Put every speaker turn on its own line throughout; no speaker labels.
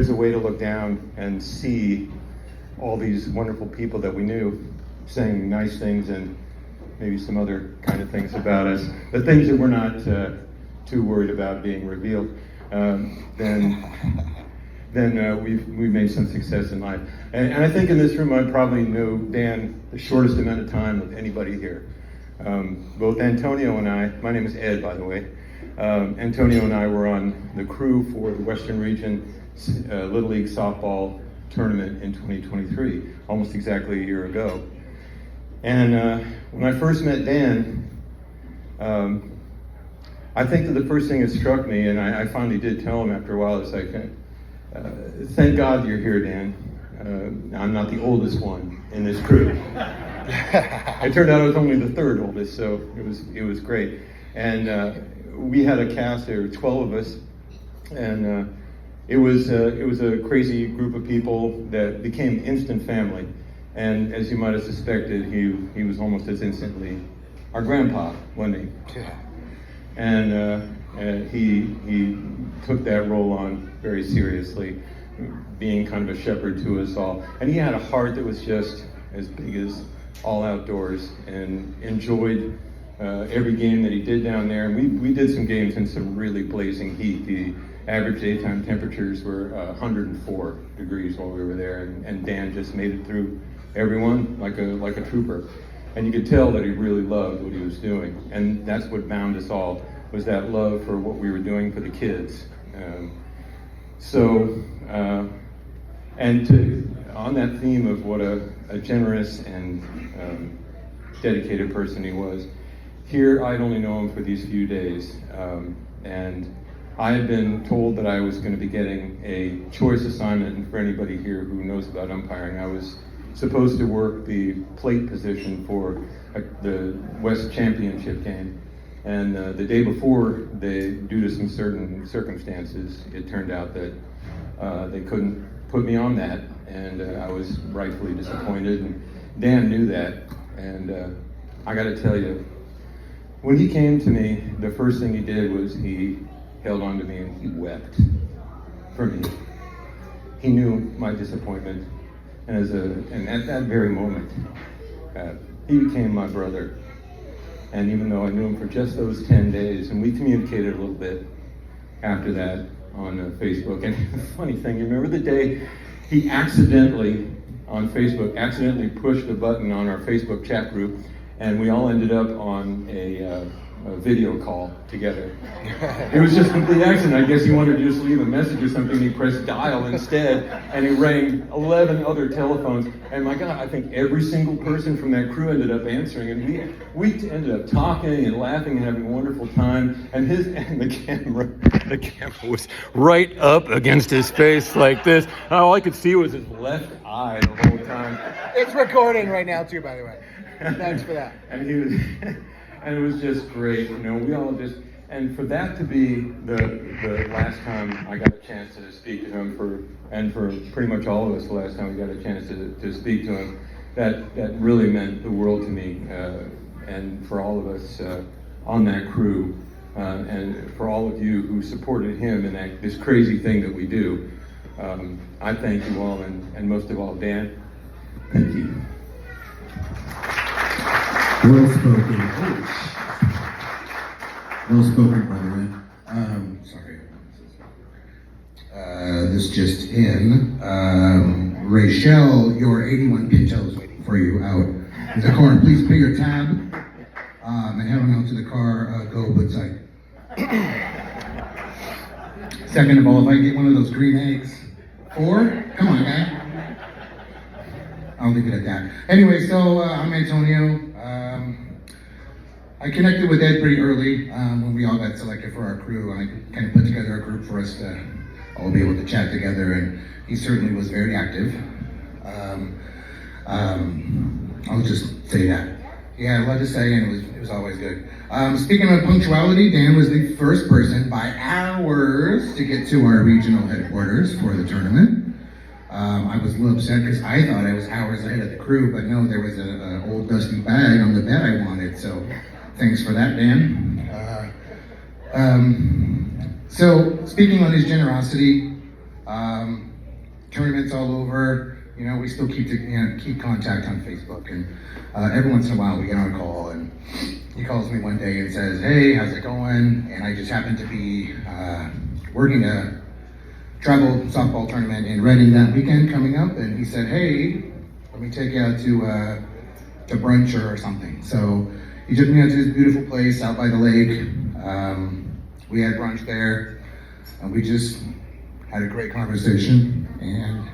There's a way to look down and see all these wonderful people that we knew saying nice things and maybe some other kind of things about us, but things that we're not too worried about being revealed. Then we've made some success in life. And I think in this room I probably know Dan the shortest amount of time of anybody here. Both Antonio and I, my name is Ed, by the way. Antonio and I were on the crew for the Western Region Little League softball tournament in 2023, almost exactly a year ago. And when I first met Dan, I think that the first thing that struck me, and I finally did tell him after a while, is like, thank God you're here, Dan. I'm not the oldest one in this crew. It turned out I was only the third oldest, so it was great. And we had a cast, there were 12 of us, and it was a crazy group of people that became instant family. And as you might have suspected, he was almost as instantly our grandpa, wasn't he?
Yeah.
And he took that role on very seriously, being kind of a shepherd to us all. And he had a heart that was just as big as all outdoors, and enjoyed every game that he did down there. And we did some games in some really blazing heat. The average daytime temperatures were 104 degrees while we were there, and Dan just made it through everyone like a trooper. And you could tell that he really loved what he was doing. And that's what bound us all, was that love for what we were doing for the kids. On that theme of what a generous and dedicated person he was, here I'd only known him for these few days. And I had been told that I was going to be getting a choice assignment, and for anybody here who knows about umpiring, I was supposed to work the plate position for the West Championship game. And the day before, due to some certain circumstances, it turned out that they couldn't put me on that, and I was rightfully disappointed, and Dan knew that. And I got to tell you, when he came to me, the first thing he did was he held on to me and he wept for me. He knew my disappointment, and at that very moment, he became my brother. And even though I knew him for just those 10 days, and we communicated a little bit after that on Facebook. And the funny thing, you remember the day he accidentally, on Facebook, pushed a button on our Facebook chat group, and we all ended up on a video call together. It was just a complete accident. I guess he wanted to just leave a message or something. He pressed dial instead, and he rang 11 other telephones. And my God, I think every single person from that crew ended up answering, and we ended up talking and laughing and having a wonderful time. And the camera was right up against his face like this. And all I could see was his left eye the whole time.
It's recording right now too, by the way. Thanks for that.
And he was. And it was just great, we all just, and for that to be the last time I got a chance to speak to him, and for pretty much all of us the last time we got a chance to speak to him, that really meant the world to me, and for all of us on that crew, and for all of you who supported him in this crazy thing that we do. I thank you all, and most of all, Dan, thank you.
Well spoken. Well spoken, by the way. Sorry. This just in. Rachel, your 81 pintos waiting for you out in the corner. Please pay your tab and head on out to the car. Go outside. Second of all, if I can get one of those green eggs. 4? Come on, guy. I'll leave it at that. Anyway, so I'm Antonio. I connected with Ed pretty early when we all got selected for our crew. I kind of put together a group for us to all be able to chat together, and he certainly was very active. I'll just say that. He had a lot to say, and it was always good. Speaking of punctuality, Dan was the first person by hours to get to our regional headquarters for the tournament. I was a little upset because I thought I was hours ahead of the crew, but no, there was an old dusty bag on the bed I wanted, so thanks for that, Dan. So, speaking on his generosity, tournaments all over. You know, we still keep contact on Facebook, and every once in a while we get on a call, and he calls me one day and says, "Hey, how's it going?" And I just happened to be working a travel softball tournament in Reading that weekend coming up, and he said, "Hey, let me take you out to brunch or something." So he took me out to this beautiful place out by the lake. We had brunch there, and we just had a great conversation, and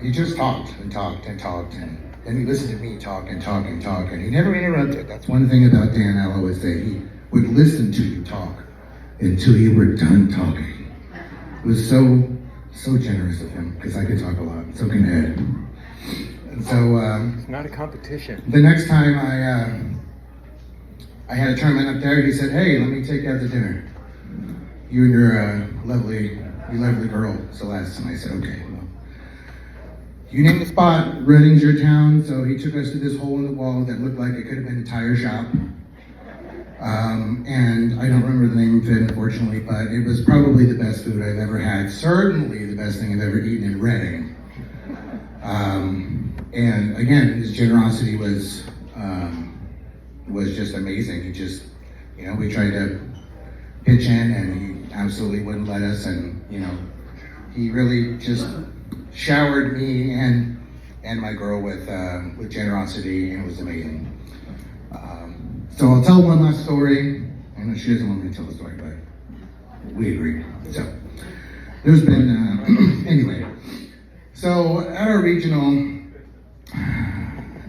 he just talked and talked and talked, and then he listened to me talk and talk and talk, and he never interrupted. That's one thing about Dan. I'll always say he would listen to you talk until you were done talking. It was so generous of him, because I could talk a lot. So can Ed. And so
It's not a competition.
the next time I had a tournament up there, he said, "Hey, let me take you out to dinner. You and your lovely girl, Celeste." And I said, "Okay, well, you name the spot, Reading's your town." So he took us to this hole in the wall that looked like it could have been a tire shop. And I don't remember the name of it, unfortunately, but it was probably the best food I've ever had. Certainly the best thing I've ever eaten in Reading. And again, his generosity was just amazing. He just, you know, we tried to pitch in, and he absolutely wouldn't let us. And you know, he really just showered me and my girl with generosity, and it was amazing. So I'll tell one last story. I know she doesn't want me to tell the story, but we agreed. So there's been anyway. So at our regional,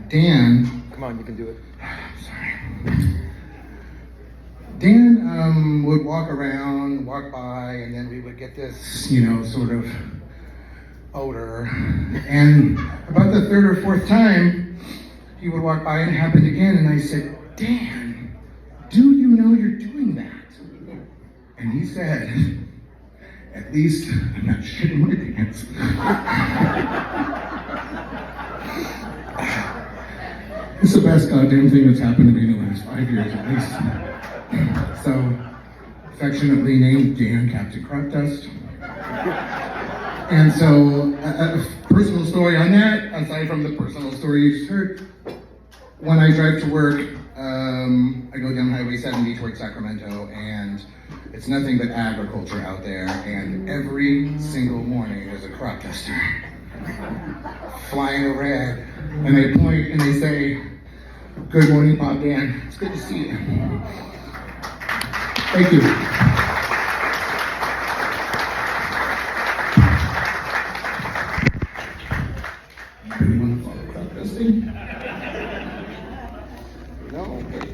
Dan.
Come on, you can do it.
Dan would walk by, and then we would get this, you know, sort of odor. And about the third or fourth time, he would walk by, and it happened again. And I said, "Dan, do you know you're doing that?" And he said, "At least I'm not shitting my pants." It's the best goddamn thing that's happened to me in the last 5 years at least. So, affectionately named Dan Captain Crop Dust. And so, a personal story on that, aside from the personal story you just heard. When I drive to work, I go down Highway 70 towards Sacramento, and it's nothing but agriculture out there, and every single morning there's a crop duster flying overhead, and they point and they say, "Good morning, Bob Dan. It's good to see you." Thank you. Anyone follow crop dusting? No? Okay.